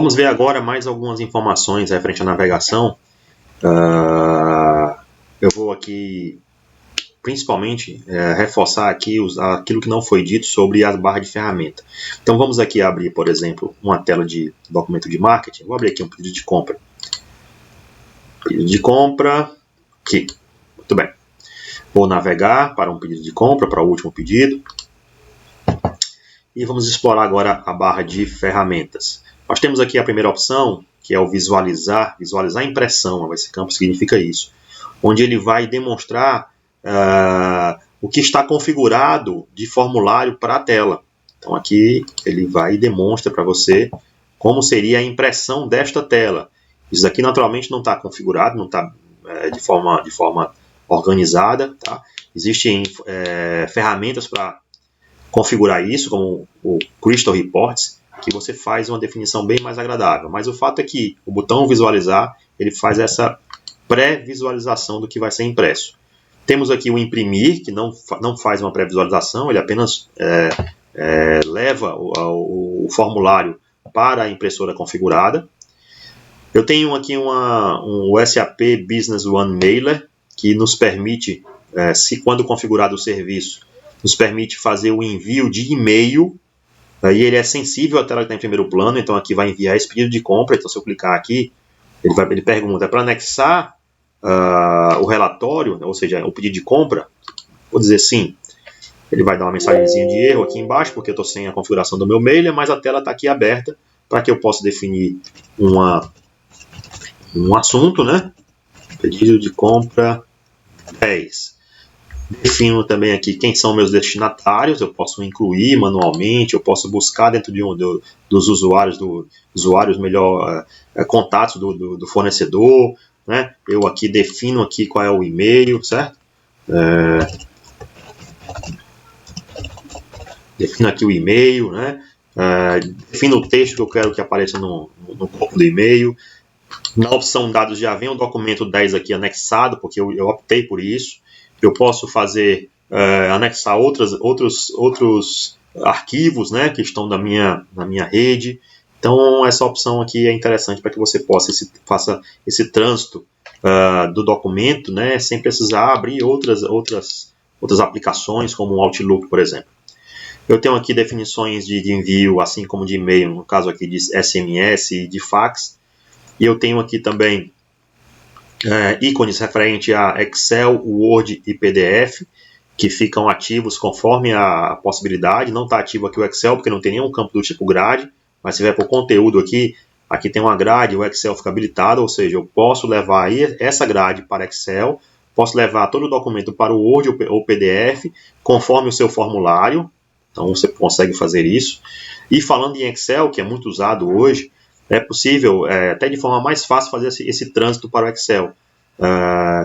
Vamos ver agora mais algumas informações referente à navegação. Eu vou aqui, principalmente, reforçar aqui aquilo que não foi dito sobre as barras de ferramenta. Então vamos aqui abrir, por exemplo, uma tela de documento de marketing. Vou abrir aqui um pedido de compra. Pedido de compra, aqui. Muito bem. Vou navegar para um pedido de compra, para o último pedido. E vamos explorar agora a barra de ferramentas. Nós temos aqui a primeira opção, que é o visualizar a impressão. Esse campo significa isso. Onde ele vai demonstrar o que está configurado de formulário para a tela. Então aqui ele vai e demonstra para você como seria a impressão desta tela. Isso aqui naturalmente não está configurado, não está de forma organizada. Tá? Existem ferramentas para configurar isso, como o Crystal Reports, que você faz uma definição bem mais agradável. Mas o fato é que o botão visualizar, ele faz essa pré-visualização do que vai ser impresso. Temos aqui o imprimir, que não faz uma pré-visualização, ele apenas leva o formulário para a impressora configurada. Eu tenho aqui um SAP Business One Mailer, que nos permite, quando configurado o serviço, nos permite fazer o envio de e-mail. E ele é sensível à tela que está em primeiro plano, então aqui vai enviar esse pedido de compra. Então se eu clicar aqui, ele pergunta, para anexar o relatório, ou seja, o pedido de compra? Vou dizer sim. Ele vai dar uma mensagenzinha de erro aqui embaixo, porque eu estou sem a configuração do meu mailer, mas a tela está aqui aberta para que eu possa definir um assunto, né? Pedido de compra 10. Defino também aqui quem são meus destinatários, eu posso incluir manualmente, eu posso buscar dentro dos usuários melhor contatos do fornecedor, né? Eu aqui defino aqui qual é o e-mail, certo? Defino aqui o e-mail, né? Defino o texto que eu quero que apareça no corpo do e-mail. Na opção dados já vem o documento 10 aqui anexado, porque eu optei por isso. Eu posso fazer, anexar outros arquivos, né, que estão na minha rede. Então, essa opção aqui é interessante para que você faça esse trânsito do documento, né, sem precisar abrir outras aplicações, como o Outlook, por exemplo. Eu tenho aqui definições de envio, assim como de e-mail, no caso aqui de SMS e de fax. E eu tenho aqui também ícones referente a Excel, Word e PDF, que ficam ativos conforme a possibilidade. Não está ativo aqui o Excel, porque não tem nenhum campo do tipo grade, mas se vier para o conteúdo aqui tem uma grade, o Excel fica habilitado, ou seja, eu posso levar aí essa grade para Excel, posso levar todo o documento para o Word ou PDF, conforme o seu formulário, então você consegue fazer isso. E falando em Excel, que é muito usado hoje, é possível, até de forma mais fácil, fazer esse trânsito para o Excel.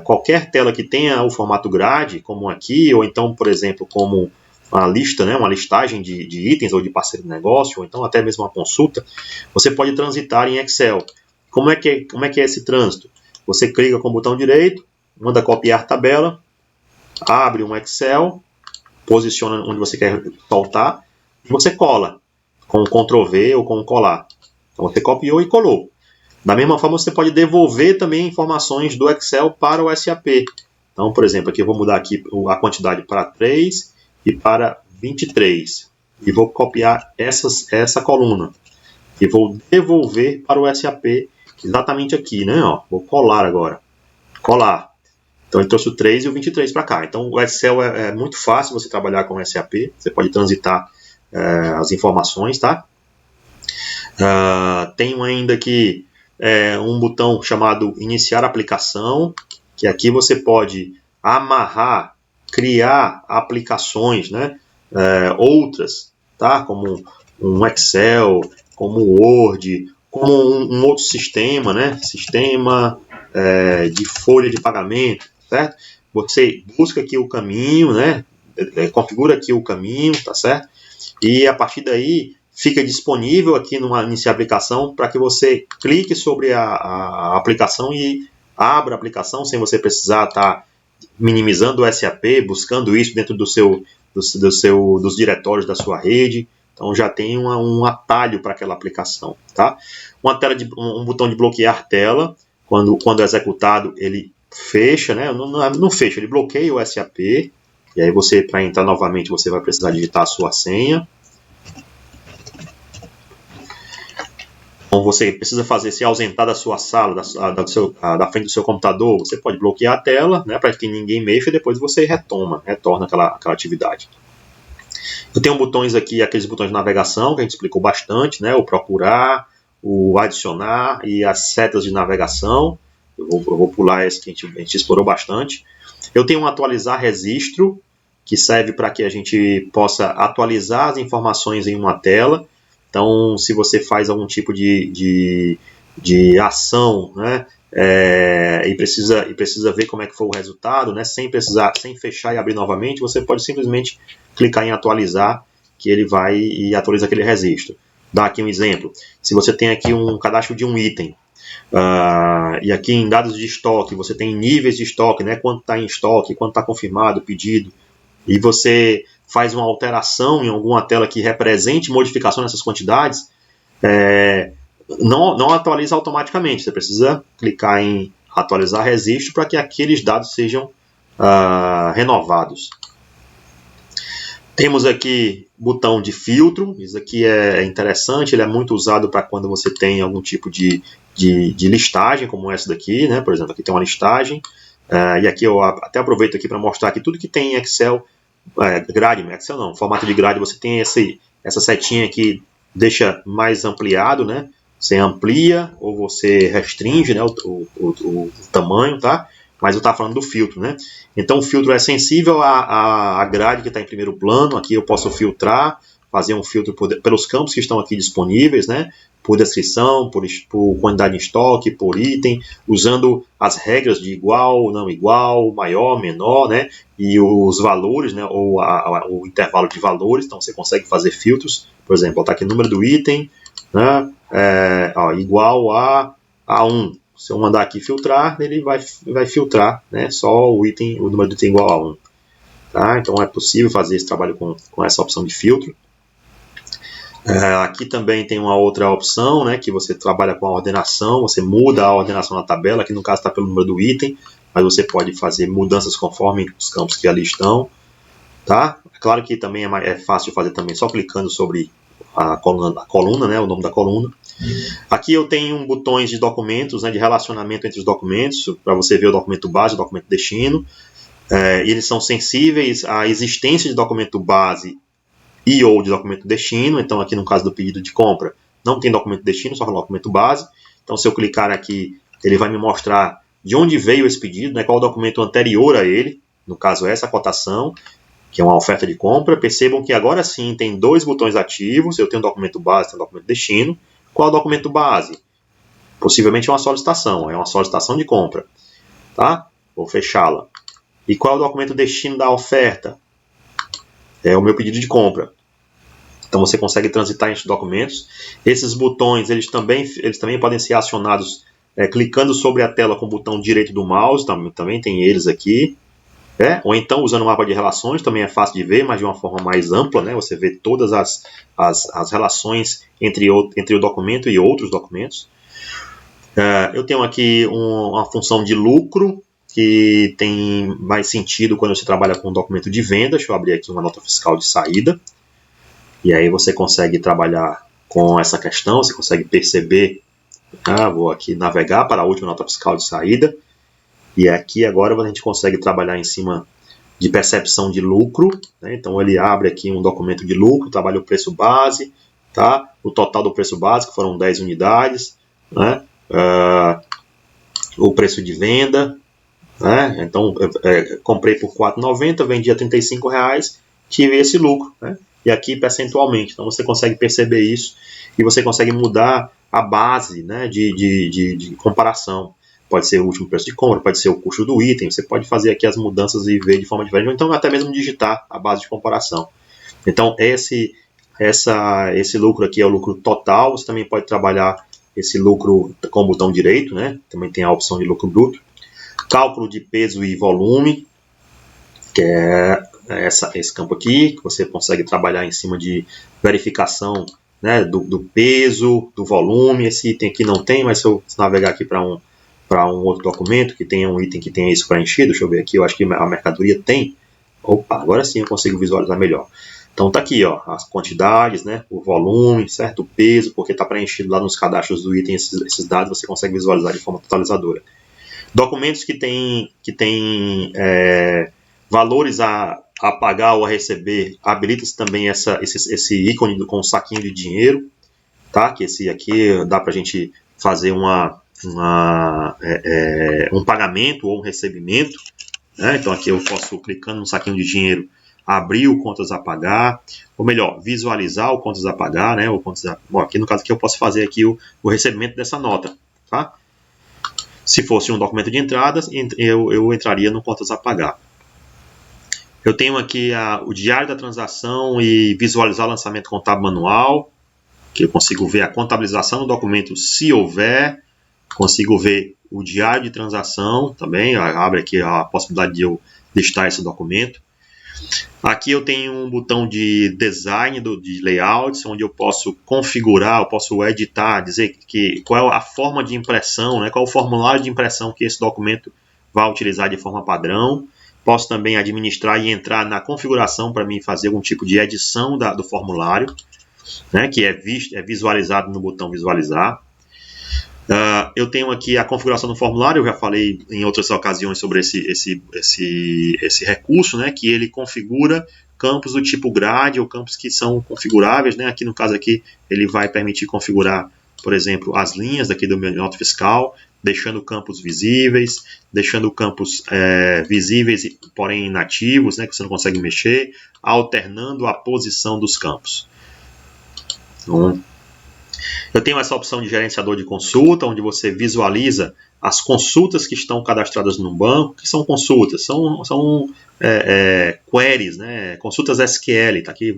Qualquer tela que tenha o formato grade, como aqui, ou então, por exemplo, como uma lista, né, uma listagem de itens ou de parceiro de negócio, ou então até mesmo uma consulta, você pode transitar em Excel. Como é que é esse trânsito? Você clica com o botão direito, manda copiar tabela, abre um Excel, posiciona onde você quer soltar, e você cola com o Ctrl V ou com o colar. Então você copiou e colou. Da mesma forma, você pode devolver também informações do Excel para o SAP. Então, por exemplo, aqui eu vou mudar aqui a quantidade para 3 e para 23. E vou copiar essa coluna. E vou devolver para o SAP exatamente aqui, né? Ó, vou colar agora. Colar. Então, ele trouxe o 3 e o 23 para cá. Então, o Excel é muito fácil você trabalhar com o SAP. Você pode transitar as informações, tá? Tenho ainda aqui um botão chamado iniciar aplicação, que aqui você pode amarrar, criar aplicações, né, outras, tá, como um Excel, como o Word, como um outro sistema, né, sistema de folha de pagamento, certo? Você busca aqui o caminho, né, configura aqui o caminho, tá certo? E a partir daí fica disponível aqui no iniciar aplicação para que você clique sobre a aplicação e abra a aplicação sem você precisar estar minimizando o SAP, buscando isso dentro dos diretórios da sua rede. Então já tem um atalho para aquela aplicação, tá? Um botão de bloquear tela, quando é executado, ele fecha, né? Não fecha, ele bloqueia o SAP. E aí você, para entrar novamente, você vai precisar digitar a sua senha. Então você precisa se ausentar da sua sala, da frente do seu computador, você pode bloquear a tela, né, para que ninguém mexa, e depois você retorna aquela atividade. Eu tenho botões aqui, aqueles botões de navegação, que a gente explicou bastante, né, o procurar, o adicionar e as setas de navegação. Eu vou pular esse que a gente explorou bastante. Eu tenho um atualizar registro, que serve para que a gente possa atualizar as informações em uma tela. Então, se você faz algum tipo de ação, né, e precisa ver como é que foi o resultado, né, sem fechar e abrir novamente, você pode simplesmente clicar em atualizar, que ele vai e atualiza aquele registro. Dá aqui um exemplo. Se você tem aqui um cadastro de um item, e aqui em dados de estoque, você tem níveis de estoque, né, quanto está em estoque, quanto está confirmado, pedido, e você faz uma alteração em alguma tela que represente modificação nessas quantidades, não atualiza automaticamente. Você precisa clicar em atualizar registro para que aqueles dados sejam renovados. Temos aqui botão de filtro. Isso aqui é interessante, ele é muito usado para quando você tem algum tipo de listagem, como essa daqui, né? Por exemplo, aqui tem uma listagem, e aqui eu até aproveito aqui para mostrar que tudo que tem em Excel, grade, Excel não, formato de grade, você tem essa setinha que deixa mais ampliado, né? Você amplia ou você restringe, né, o tamanho, tá? Mas eu estava falando do filtro, né? Então o filtro é sensível à grade que está em primeiro plano. Aqui eu posso filtrar, fazer um filtro pelos campos que estão aqui disponíveis, né? Por descrição, por quantidade de estoque, por item, usando as regras de igual, não igual, maior, menor, né? E os valores, né? Ou o intervalo de valores. Então você consegue fazer filtros. Por exemplo, botar aqui o número do item, né? Igual a 1. Se eu mandar aqui filtrar, ele vai filtrar, né, só o número do item igual a 1. Tá? Então é possível fazer esse trabalho com essa opção de filtro. Aqui também tem uma outra opção, né, que você trabalha com a ordenação, você muda a ordenação na tabela, aqui no caso está pelo número do item, mas você pode fazer mudanças conforme os campos que ali estão. Tá? É claro que também é fácil de fazer também, só clicando sobre a coluna, né, o nome da coluna. Aqui eu tenho botões de documentos, né, de relacionamento entre os documentos, para você ver o documento base e o documento destino. Eles são sensíveis à existência de documento base e ou de documento destino. Então aqui no caso do pedido de compra, não tem documento destino, só documento base. Então se eu clicar aqui, ele vai me mostrar de onde veio esse pedido, né, qual o documento anterior a ele, no caso essa cotação, que é uma oferta de compra. Percebam que agora sim tem dois botões ativos, eu tenho um documento base e tenho um documento destino. Qual é o documento base? Possivelmente é uma solicitação de compra. Tá? Vou fechá-la. E qual é o documento destino da oferta? É o meu pedido de compra. Então você consegue transitar entre os documentos. Esses botões eles também podem ser acionados clicando sobre a tela com o botão direito do mouse, também tem eles aqui. Ou então usando o mapa de relações, também é fácil de ver, mas de uma forma mais ampla, né? Você vê todas as relações entre o documento e outros documentos. Eu tenho aqui uma função de lucro, que tem mais sentido quando você trabalha com um documento de venda. Deixa eu abrir aqui uma nota fiscal de saída. E aí você consegue trabalhar com essa questão, você consegue perceber. Vou aqui navegar para a última nota fiscal de saída. E aqui agora a gente consegue trabalhar em cima de percepção de lucro, né? Então ele abre aqui um documento de lucro, trabalha o preço base, tá? O total do preço base, que foram 10 unidades, né? O preço de venda, né? Então comprei por R$ 4,90, vendi a R$ 35, tive esse lucro, né? E aqui percentualmente, então você consegue perceber isso e você consegue mudar a base, né, de comparação. Pode ser o último preço de compra, pode ser o custo do item, você pode fazer aqui as mudanças e ver de forma diferente, ou então até mesmo digitar a base de comparação. Então esse lucro aqui é o lucro total. Você também pode trabalhar esse lucro com o botão direito, né? Também tem a opção de lucro bruto. Cálculo de peso e volume, que é esse campo aqui, que você consegue trabalhar em cima de verificação, né, do peso, do volume. Esse item aqui não tem, mas se eu navegar aqui para um outro documento que tenha um item que tenha isso preenchido, deixa eu ver aqui, eu acho que a mercadoria tem. Opa, agora sim eu consigo visualizar melhor. Então tá aqui, ó, as quantidades, né, o volume, certo, o peso, porque está preenchido lá nos cadastros do item esses dados, você consegue visualizar de forma totalizadora. Documentos que tem valores a pagar ou a receber, habilita-se também esse ícone com um saquinho de dinheiro, tá? Que esse aqui dá para a gente fazer um pagamento ou um recebimento, né? Então aqui eu posso, clicando no saquinho de dinheiro, abrir o contas a pagar, ou melhor, visualizar o contas a pagar, né? Bom, aqui no caso aqui eu posso fazer aqui o recebimento dessa nota, tá? Se fosse um documento de entradas, eu entraria no contas a pagar. Eu tenho aqui o diário da transação e visualizar o lançamento contábil manual, que eu consigo ver a contabilização do documento se houver, consigo ver o diário de transação também, abre aqui a possibilidade de eu listar esse documento. Aqui eu tenho um botão de design de layouts, onde eu posso configurar, eu posso editar, dizer qual é a forma de impressão, né, qual é o formulário de impressão que esse documento vai utilizar de forma padrão. Posso também administrar e entrar na configuração para mim fazer algum tipo de edição do formulário, né, que é visualizado no botão visualizar. Eu tenho aqui a configuração do formulário, eu já falei em outras ocasiões sobre esse recurso, né, que ele configura campos do tipo grade ou campos que são configuráveis, né. Aqui no caso aqui ele vai permitir configurar, por exemplo, as linhas daqui do meu nota fiscal, deixando campos visíveis, deixando campos visíveis, porém inativos, né, que você não consegue mexer, alternando a posição dos campos. Então, eu tenho essa opção de gerenciador de consulta, onde você visualiza as consultas que estão cadastradas no banco. O que são consultas? São queries, né? Consultas SQL. Tá aqui,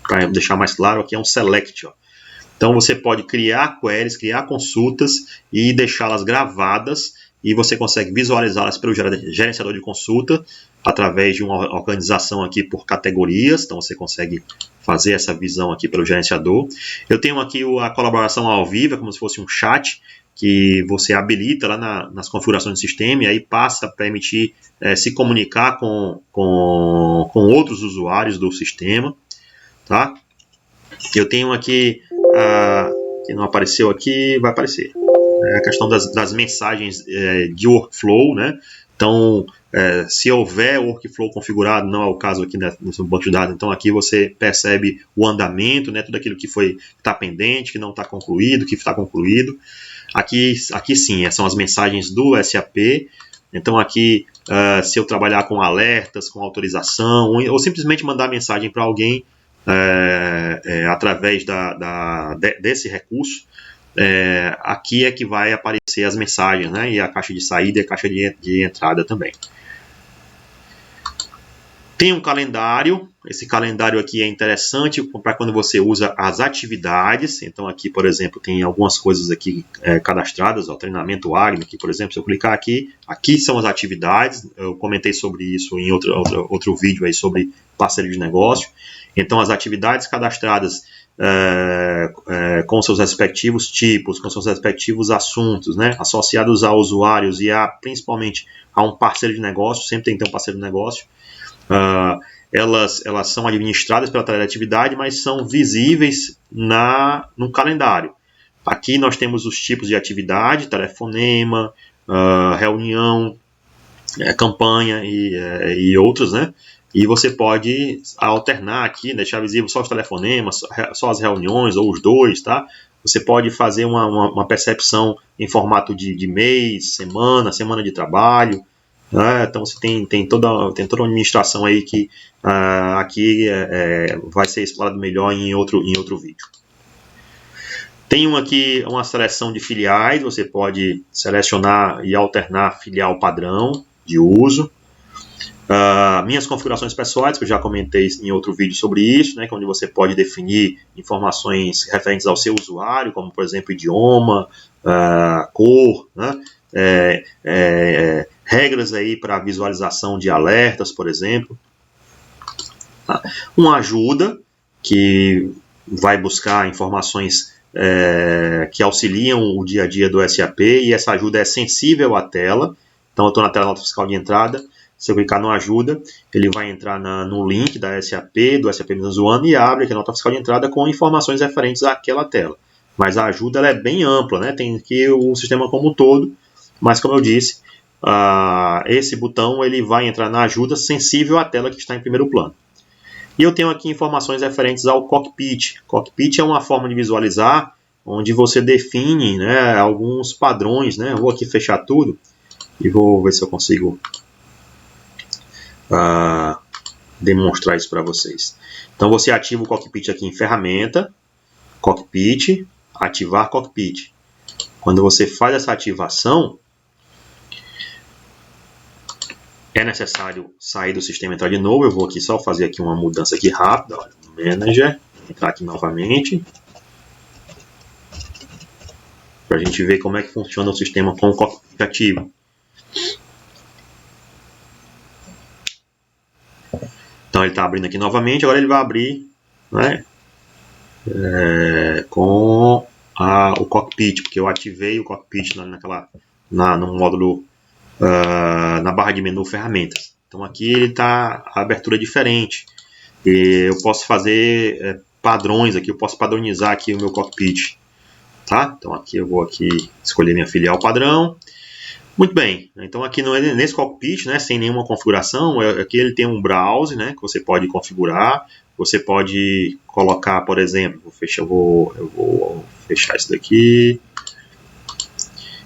para deixar mais claro, aqui é um select. Ó. Então você pode criar queries, criar consultas e deixá-las gravadas, e você consegue visualizá-las pelo gerenciador de consulta através de uma organização aqui por categorias. Então você consegue fazer essa visão aqui pelo gerenciador. Eu tenho aqui a colaboração ao vivo, como se fosse um chat, que você habilita lá nas configurações do sistema e aí passa a permitir se comunicar com outros usuários do sistema. Tá? Eu tenho aqui, que não apareceu aqui, vai aparecer, a questão das mensagens de workflow, né? Então, se houver workflow configurado, não é o caso aqui no banco de dados, então aqui você percebe o andamento, né, tudo aquilo que está pendente, que não está concluído, que está concluído. Aqui sim, são as mensagens do SAP. Então aqui, se eu trabalhar com alertas, com autorização, ou simplesmente mandar mensagem para alguém através desse recurso, aqui é que vai aparecer as mensagens, né, e a caixa de saída e a caixa de entrada também. Tem um calendário, esse calendário aqui é interessante para quando você usa as atividades. Então aqui, por exemplo, tem algumas coisas aqui cadastradas, ó, treinamento Agni, aqui, por exemplo, se eu clicar aqui são as atividades. Eu comentei sobre isso em outro vídeo aí sobre parceria de negócio. Então as atividades cadastradas com seus respectivos tipos, com seus respectivos assuntos, né, associados a usuários e principalmente a um parceiro de negócio, sempre tem que ter um parceiro de negócio. Elas são administradas pela teleatividade, mas são visíveis no calendário. Aqui nós temos os tipos de atividade, telefonema, reunião, campanha e outros, né? E você pode alternar aqui, deixar visível só os telefonemas, só as reuniões ou os dois, tá? Você pode fazer uma percepção em formato de mês, semana de trabalho. Então você tem toda uma administração aí que aqui vai ser explorado melhor em outro vídeo. Tem aqui uma seleção de filiais, você pode selecionar e alternar filial padrão de uso. Minhas configurações pessoais, que eu já comentei em outro vídeo sobre isso, né, onde você pode definir informações referentes ao seu usuário, como por exemplo idioma, cor, né, regras aí para visualização de alertas, por exemplo. Tá? Uma ajuda que vai buscar informações que auxiliam o dia a dia do SAP, e essa ajuda é sensível à tela. Então eu estou na tela nota fiscal de entrada, se eu clicar no ajuda, ele vai entrar no link da SAP, do SAP Business One, e abre aqui a nota fiscal de entrada com informações referentes àquela tela. Mas a ajuda ela é bem ampla, né? Tem aqui o sistema como um todo, mas como eu disse, esse botão ele vai entrar na ajuda sensível à tela que está em primeiro plano. E eu tenho aqui informações referentes ao cockpit. Cockpit é uma forma de visualizar onde você define, né, alguns padrões, né? Eu vou aqui fechar tudo e vou ver se eu consigo demonstrar isso para vocês. Então você ativa o cockpit aqui em ferramenta, cockpit, ativar cockpit. Quando você faz essa ativação, é necessário sair do sistema e entrar de novo. Eu vou aqui só fazer aqui uma mudança aqui rápida. Olha, Manager, entrar aqui novamente, para a gente ver como é que funciona o sistema com o cockpit ativo. Então ele está abrindo aqui novamente. Agora ele vai abrir, né, com o cockpit, porque eu ativei o cockpit no módulo, na barra de menu ferramentas. Então aqui ele está a abertura diferente. E eu posso fazer padrões aqui, eu posso padronizar aqui o meu cockpit, tá? Então aqui eu vou escolher minha filial padrão. Muito bem, então aqui nesse cockpit, né, sem nenhuma configuração, aqui ele tem um browse, né, que você pode configurar. Você pode colocar, por exemplo, eu vou fechar isso daqui.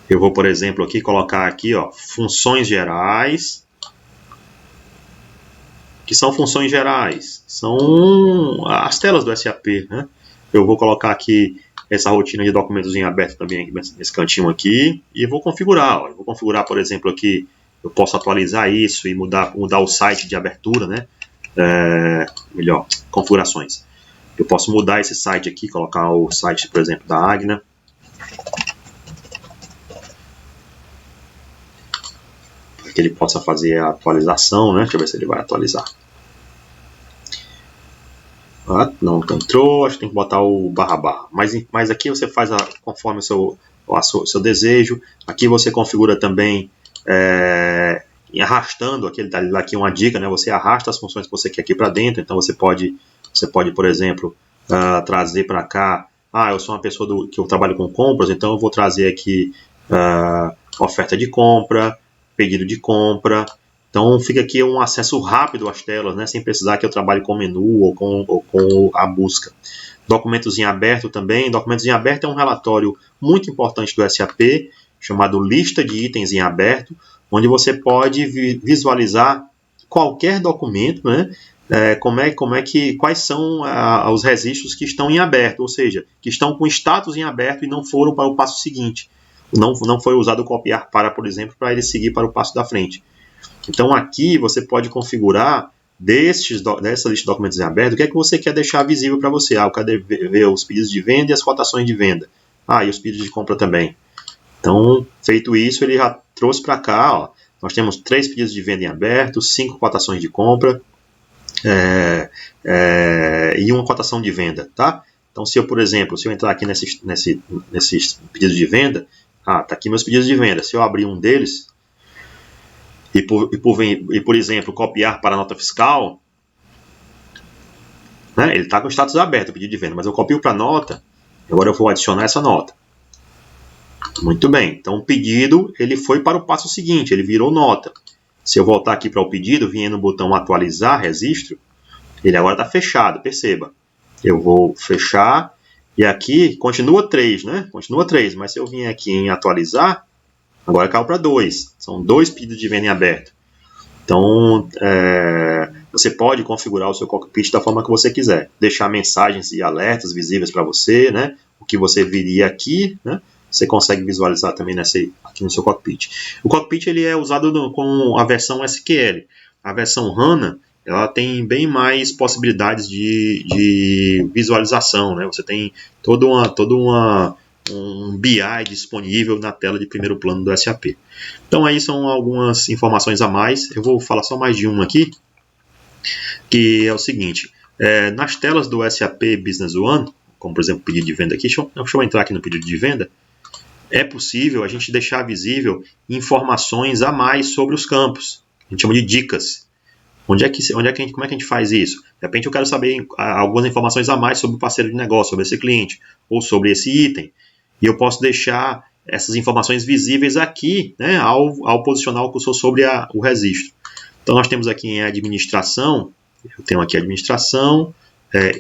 Eu vou, por exemplo, aqui colocar aqui, ó, funções gerais. Que são funções gerais, são as telas do SAP, né? Eu vou colocar aqui essa rotina de documentos em aberto também nesse cantinho aqui e vou configurar. Ó. Eu vou configurar, por exemplo, aqui eu posso atualizar isso e mudar o site de abertura, né? Melhor, configurações. Eu posso mudar esse site aqui, colocar o site, por exemplo, da Agna. Para que ele possa fazer a atualização, né? Deixa eu ver se ele vai atualizar. Não entrou, acho que tem que botar o //. Mas aqui você faz conforme o seu desejo. Aqui você configura também arrastando, aqui uma dica, né? Você arrasta as funções que você quer aqui para dentro. Então você pode, por exemplo, trazer para cá. Eu sou uma pessoa que eu trabalho com compras, então eu vou trazer aqui oferta de compra, pedido de compra. Então fica aqui um acesso rápido às telas, né, sem precisar que eu trabalhe com o menu ou com a busca. Documentos em aberto também. Documentos em aberto é um relatório muito importante do SAP, chamado lista de itens em aberto, onde você pode visualizar qualquer documento, né, quais são os registros que estão em aberto, ou seja, que estão com status em aberto e não foram para o passo seguinte. Não foi usado o copiar para, por exemplo, para ele seguir para o passo da frente. Então aqui você pode configurar dessa lista de documentos em aberto o que é que você quer deixar visível para você. Eu quero ver os pedidos de venda e as cotações de venda. E os pedidos de compra também. Então, feito isso, ele já trouxe para cá. Ó, nós temos 3 pedidos de venda em aberto, 5 cotações de compra e uma cotação de venda. Tá? Então, se eu, por exemplo, se eu entrar aqui nesses pedidos de venda, tá aqui meus pedidos de venda. Se eu abrir um deles e por exemplo, copiar para a nota fiscal, né, ele está com o status aberto, o pedido de venda, mas eu copio para a nota, agora eu vou adicionar essa nota. Muito bem, então o pedido ele foi para o passo seguinte, ele virou nota. Se eu voltar aqui para o pedido, vindo no botão atualizar, registro, ele agora está fechado, perceba. Eu vou fechar e aqui continua 3, né? Continua 3, mas se eu vim aqui em atualizar, agora caiu para 2. São 2 pedidos de venda em aberto. Então, você pode configurar o seu cockpit da forma que você quiser. Deixar mensagens e alertas visíveis para você, né? O que você viria aqui, né? Você consegue visualizar também aqui no seu cockpit. O cockpit ele é usado com a versão SQL. A versão HANA ela tem bem mais possibilidades de visualização, né? Você tem um BI disponível na tela de primeiro plano do SAP. Então aí são algumas informações a mais. Eu vou falar só mais de uma aqui. que é o seguinte, nas telas do SAP Business One, como por exemplo pedido de venda aqui, deixa eu entrar aqui no pedido de venda, é possível a gente deixar visível informações a mais sobre os campos, a gente chama de dicas. Como é que a gente faz isso? De repente eu quero saber algumas informações a mais sobre o parceiro de negócio, sobre esse cliente, ou sobre esse item, e eu posso deixar essas informações visíveis aqui, né, ao posicionar o cursor sobre o registro. Então nós temos aqui em administração, eu tenho aqui administração,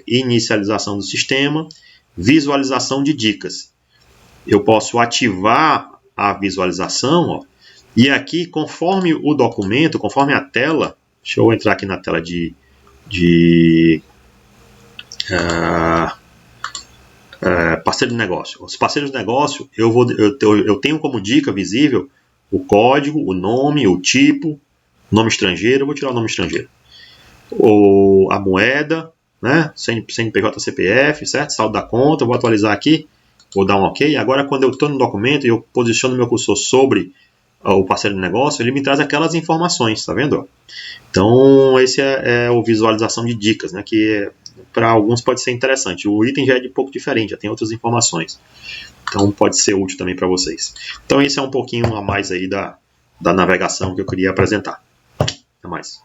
inicialização do sistema, visualização de dicas. Eu posso ativar a visualização, ó, e aqui, conforme o documento, conforme a tela, deixa eu entrar aqui na tela de parceiro de negócio. Os parceiros de negócio, eu tenho como dica visível o código, o nome, o tipo, nome estrangeiro, eu vou tirar o nome estrangeiro, a moeda, né? CNPJ, CPF, certo? Saldo da conta, eu vou atualizar aqui, vou dar um OK. Agora, quando eu estou no documento e eu posiciono meu cursor sobre o parceiro de negócio, ele me traz aquelas informações, tá vendo? Então, esse é a visualização de dicas, né? Que para alguns pode ser interessante. O item já é de pouco diferente, já tem outras informações. Então, pode ser útil também para vocês. Então, esse é um pouquinho a mais aí da navegação que eu queria apresentar. Até mais.